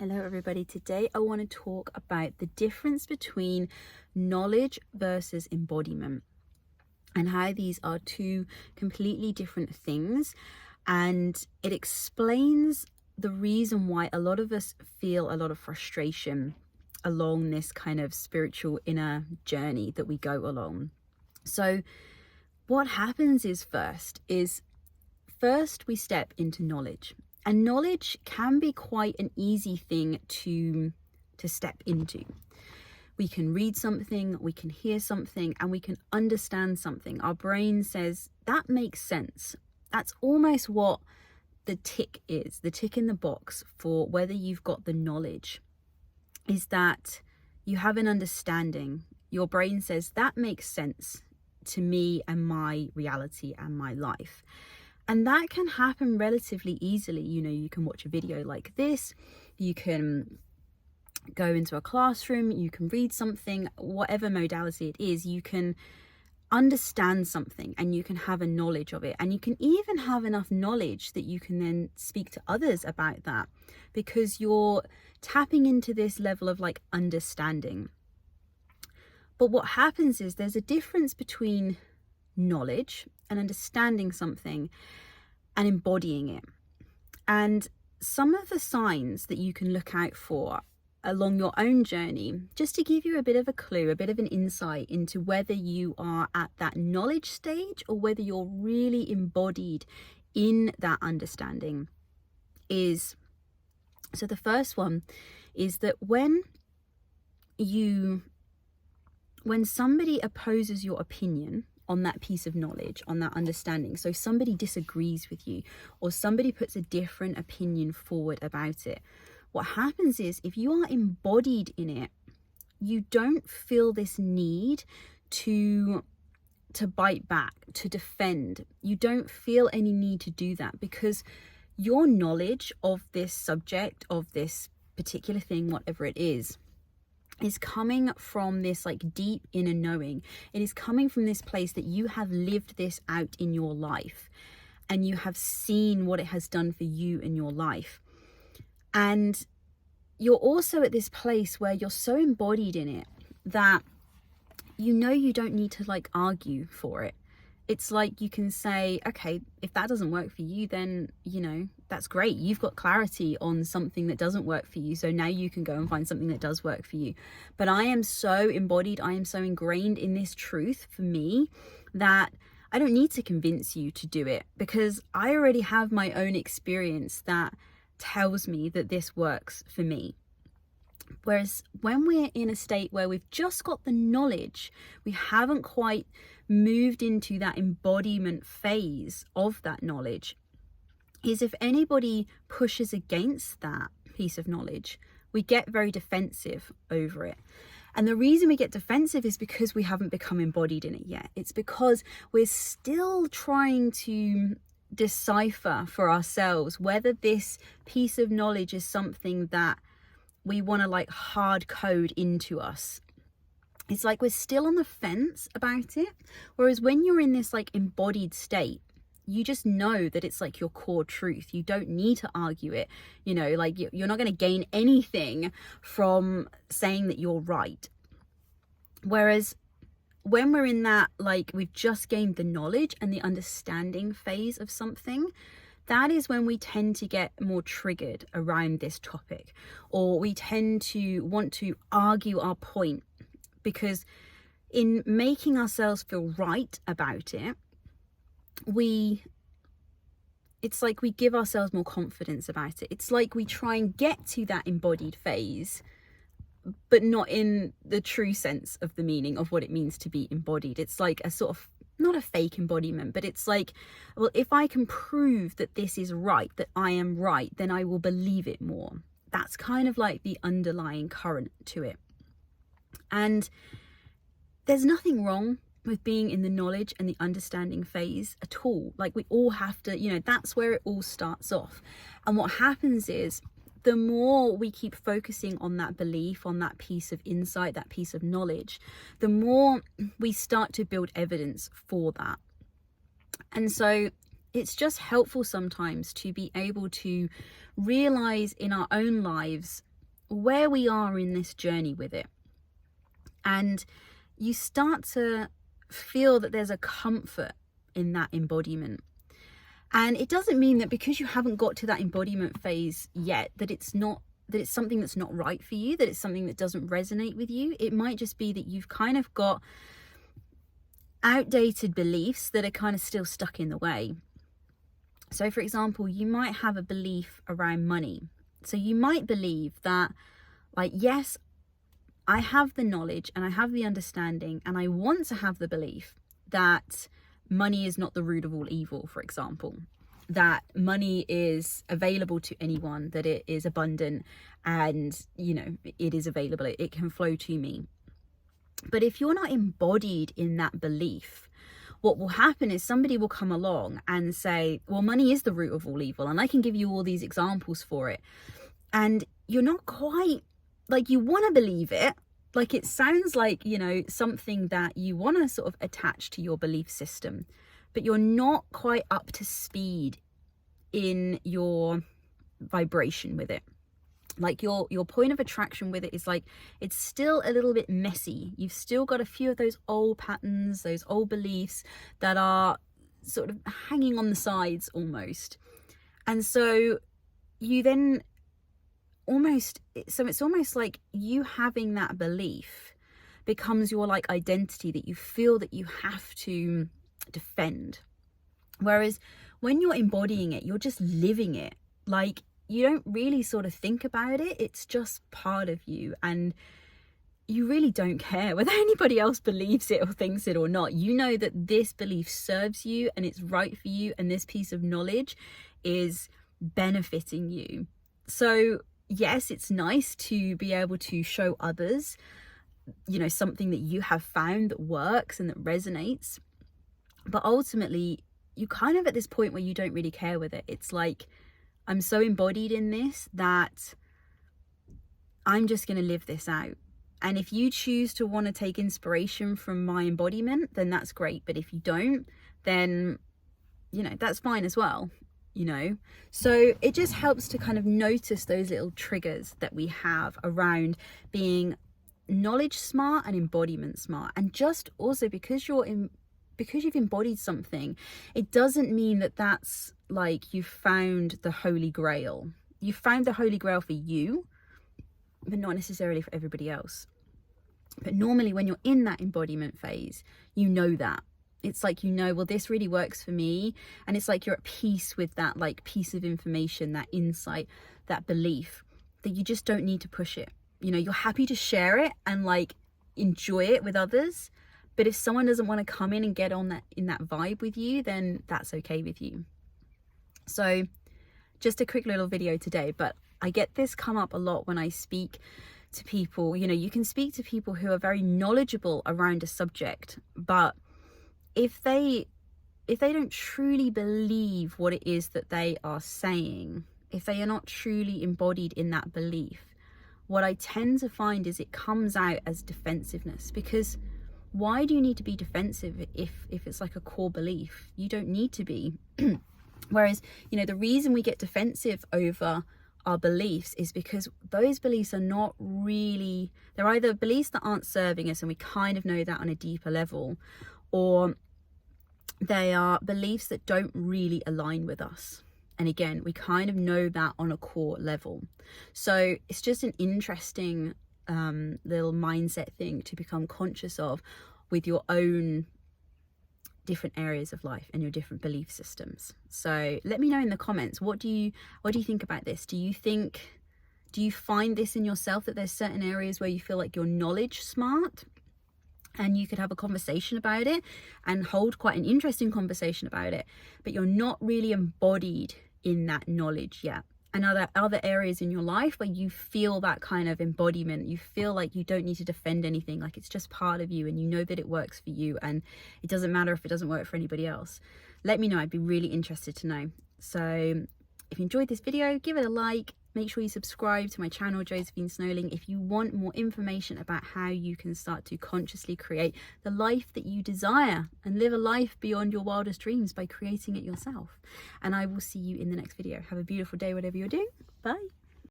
Hello everybody, today I want to talk about the difference between knowledge versus embodiment and how these are two completely different things, and it explains the reason why a lot of us feel a lot of frustration along this kind of spiritual inner journey that we go along. So what happens is first we step into knowledge. And knowledge can be quite an easy thing to step into. We can read something, we can hear something, and we can understand something. Our brain says, that makes sense. That's almost what the tick is, the tick in the box for whether you've got the knowledge, is that you have an understanding. Your brain says, that makes sense to me and my reality and my life. And that can happen relatively easily. You know, you can watch a video like this, you can go into a classroom, you can read something, whatever modality it is, you can understand something and you can have a knowledge of it. And you can even have enough knowledge that you can then speak to others about that, because you're tapping into this level of like understanding. But what happens is there's a difference between knowledge and understanding something and embodying it. And some of the signs that you can look out for along your own journey, just to give you a bit of a clue, a bit of an insight into whether you are at that knowledge stage or whether you're really embodied in that understanding, is, so the first one is that when somebody opposes your opinion on that piece of knowledge, on that understanding, so somebody disagrees with you or somebody puts a different opinion forward about it, what happens is, if you are embodied in it, you don't feel this need to bite back, to defend. You don't feel any need to do that, because your knowledge of this subject, of this particular thing, whatever it is coming from this like deep inner knowing. It is coming from this place that you have lived this out in your life and you have seen what it has done for you in your life. And you're also at this place where you're so embodied in it that you know you don't need to like argue for it. It's like you can say, okay, if that doesn't work for you, then, you know, that's great. You've got clarity on something that doesn't work for you. So now you can go and find something that does work for you. But I am so embodied, I am so ingrained in this truth for me that I don't need to convince you to do it, because I already have my own experience that tells me that this works for me. Whereas when we're in a state where we've just got the knowledge, we haven't quite moved into that embodiment phase of that knowledge, is if anybody pushes against that piece of knowledge, we get very defensive over it. And the reason we get defensive is because we haven't become embodied in it yet. It's because we're still trying to decipher for ourselves whether this piece of knowledge is something that we want to like hard code into us. It's like we're still on the fence about it. Whereas when you're in this like embodied state, you just know that it's like your core truth. You don't need to argue it. You know, like you're not going to gain anything from saying that you're right. Whereas when we're in that, like we've just gained the knowledge and the understanding phase of something, that is when we tend to get more triggered around this topic, or we tend to want to argue our point, because in making ourselves feel right about it, it's like we give ourselves more confidence about it. It's like we try and get to that embodied phase, but not in the true sense of the meaning of what it means to be embodied. It's like a sort of, not a fake embodiment, but it's like, well, if I can prove that this is right, that I am right, then I will believe it more. That's kind of like the underlying current to it. And there's nothing wrong with being in the knowledge and the understanding phase at all. Like we all have to, you know, that's where it all starts off. And what happens is, the more we keep focusing on that belief, on that piece of insight, that piece of knowledge, the more we start to build evidence for that. And so it's just helpful sometimes to be able to realize in our own lives where we are in this journey with it. And you start to feel that there's a comfort in that embodiment. And it doesn't mean that because you haven't got to that embodiment phase yet, that it's something that's not right for you, that it's something that doesn't resonate with you. It might just be that you've kind of got outdated beliefs that are kind of still stuck in the way. So for example, you might have a belief around money. So you might believe that, like, yes, I have the knowledge and I have the understanding, and I want to have the belief that money is not the root of all evil, for example, that money is available to anyone, that it is abundant, and, you know, it is available, it can flow to me. But if you're not embodied in that belief, what will happen is somebody will come along and say, well, money is the root of all evil, and I can give you all these examples for it. And you're not quite, like, you want to believe it. Like, it sounds like, you know, something that you want to sort of attach to your belief system, but you're not quite up to speed in your vibration with it. Like, your point of attraction with it is like, it's still a little bit messy. You've still got a few of those old patterns, those old beliefs that are sort of hanging on the sides almost. And so you then it's almost like you having that belief becomes your, like, identity that you feel that you have to defend. Whereas when you're embodying it, you're just living it. Like, you don't really sort of think about it. It's just part of you, and you really don't care whether anybody else believes it or thinks it or not. You know that this belief serves you and it's right for you, and this piece of knowledge is benefiting you. So yes, it's nice to be able to show others, you know, something that you have found that works and that resonates. But ultimately, you kind of at this point where you don't really care with it. It's like, I'm so embodied in this that I'm just going to live this out. And if you choose to want to take inspiration from my embodiment, then that's great. But if you don't, then, you know, that's fine as well. You know, so it just helps to kind of notice those little triggers that we have around being knowledge smart and embodiment smart. And just also because you've embodied something, it doesn't mean that that's like you've found the holy grail. You found the holy grail for you, but not necessarily for everybody else. But normally when you're in that embodiment phase, you know that. It's like, you know, well, this really works for me. And it's like you're at peace with that, like, piece of information, that insight, that belief, that you just don't need to push it. You know, you're happy to share it and, like, enjoy it with others. But if someone doesn't want to come in and get on that, in that vibe with you, then that's okay with you. So just a quick little video today, but I get this come up a lot when I speak to people. You know, you can speak to people who are very knowledgeable around a subject, but if they don't truly believe what it is that they are saying, if they are not truly embodied in that belief, what I tend to find is it comes out as defensiveness. Because why do you need to be defensive if it's like a core belief? You don't need to be. Whereas, you know, the reason we get defensive over our beliefs is because those beliefs are not really, they're either beliefs that aren't serving us, and we kind of know that on a deeper level, or they are beliefs that don't really align with us. And again, we kind of know that on a core level. So it's just an interesting little mindset thing to become conscious of with your own different areas of life and your different belief systems. So let me know in the comments, what do you think about this? Do you find this in yourself, that there's certain areas where you feel like you're knowledge smart and you could have a conversation about it and hold quite an interesting conversation about it, but you're not really embodied in that knowledge yet? And are there other areas in your life where you feel that kind of embodiment? You feel like you don't need to defend anything, like it's just part of you, and you know that it works for you, and it doesn't matter if it doesn't work for anybody else. Let me know. I'd be really interested to know. So if you enjoyed this video, give it a like. Make sure you subscribe to my channel, Josephine Snowling, if you want more information about how you can start to consciously create the life that you desire and live a life beyond your wildest dreams by creating it yourself. And I will see you in the next video. Have a beautiful day, whatever you're doing. Bye.